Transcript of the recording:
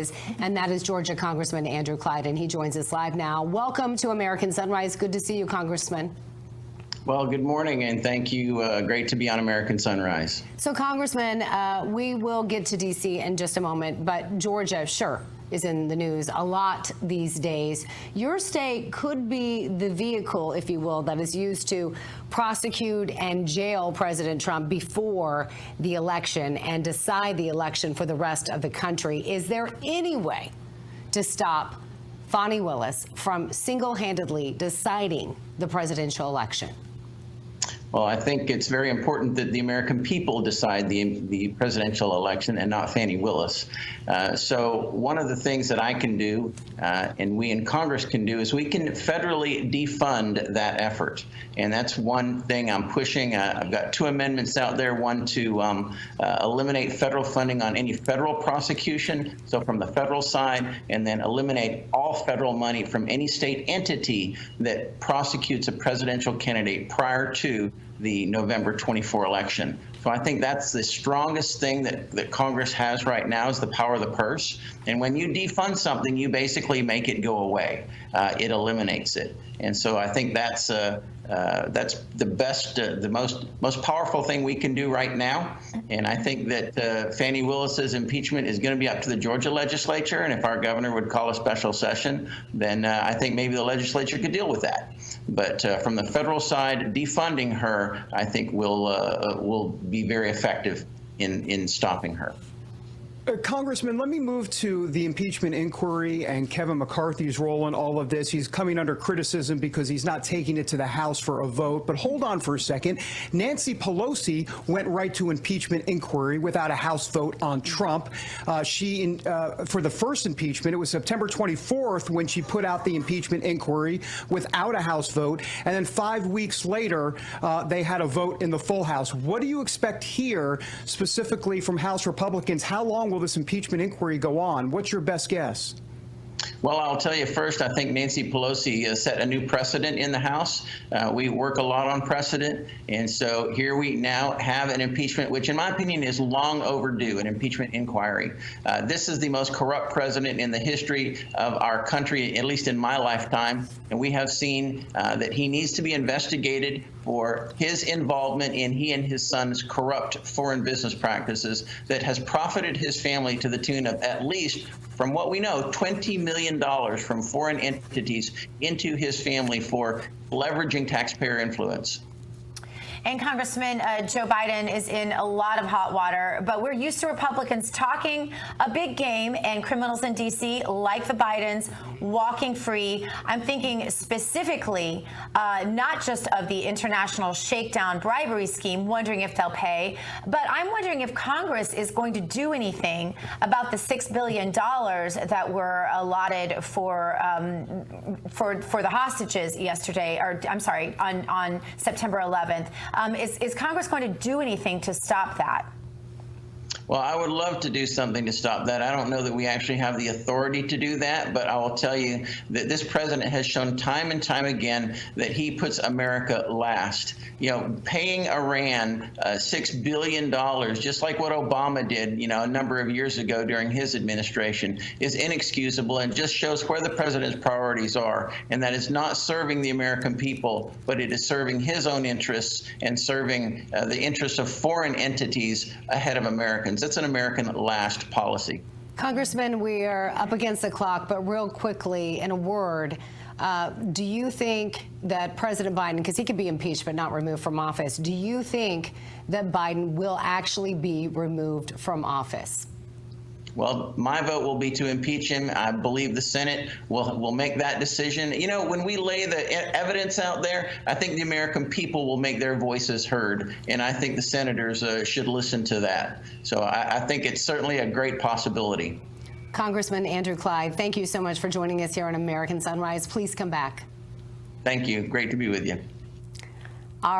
is, and that is Georgia Congressman Andrew Clyde, and he joins us live now. Welcome to American Sunrise. Good to see you, Congressman. Well, good morning, and thank you. Great to be on American Sunrise. So, Congressman, we will get to D.C. in just a moment, but Georgia, sure, is in the news a lot these days. Your state could be the vehicle, if you will, that is used to prosecute and jail President Trump before the election and decide the election for the rest of the country. Is there any way to stop Fani Willis from single-handedly deciding the presidential election? Well, I think it's very important that the American people decide the presidential election and not Fani Willis. So one of the things that I can do, and we in Congress can do, is we can federally defund that effort. And that's one thing I'm pushing. I've got two amendments out there, one to eliminate federal funding on any federal prosecution, so from the federal side, and then eliminate all federal money from any state entity that prosecutes a presidential candidate prior to the November 24 election. So I think that's the strongest thing that Congress has right now is the power of the purse. And when you defund something, you basically make it go away. It eliminates it. And so I think that's the best, the most powerful thing we can do right now. And I think that Fani Willis's impeachment is going to be up to the Georgia legislature. And if our governor would call a special session, then I think maybe the legislature could deal with that. But from the federal side, defunding her, I think will be very effective in stopping her. Congressman, let me move to the impeachment inquiry and Kevin McCarthy's role in all of this. He's coming under criticism because he's not taking it to the House for a vote. But hold on for a second. Nancy Pelosi went right to impeachment inquiry without a House vote on Trump. For the first impeachment, it was September 24th when she put out the impeachment inquiry without a House vote. And then 5 weeks later, they had a vote in the full House. What do you expect here, specifically from House Republicans? How long will this impeachment inquiry go on? What's your best guess? Well, I'll tell you first, I think Nancy Pelosi set a new precedent in the House. We work a lot on precedent. And so here we now have an impeachment, which in my opinion is long overdue, an impeachment inquiry. This is the most corrupt president in the history of our country, at least in my lifetime. And we have seen that he needs to be investigated for his involvement in he and his son's corrupt foreign business practices that has profited his family to the tune of at least, from what we know, $20 million from foreign entities into his family for leveraging taxpayer influence. And Congressman, Joe Biden is in a lot of hot water, but we're used to Republicans talking a big game and criminals in D.C. like the Bidens walking free. I'm thinking specifically not just of the international shakedown bribery scheme, wondering if they'll pay, but I'm wondering if Congress is going to do anything about the $6 billion that were allotted for the hostages yesterday, or I'm sorry, on September 11th. Is Congress going to do anything to stop that? Well, I would love to do something to stop that. I don't know that we actually have the authority to do that, but I will tell you that this president has shown time and time again that he puts America last. You know, paying Iran $6 billion, just like what Obama did, you know, a number of years ago during his administration, is inexcusable and just shows where the president's priorities are. And that is not serving the American people, but it is serving his own interests and serving the interests of foreign entities ahead of Americans. That's an American last policy. Congressman, we are up against the clock, but real quickly, in a word, do you think that President Biden, because he could be impeached but not removed from office, do you think that Biden will actually be removed from office? Well, my vote will be to impeach him. I believe the Senate will make that decision. You know, when we lay the evidence out there, I think the American people will make their voices heard, and I think the senators should listen to that. So I think it's certainly a great possibility. Congressman Andrew Clyde, thank you so much for joining us here on American Sunrise. Please come back. Thank you. Great to be with you. All right.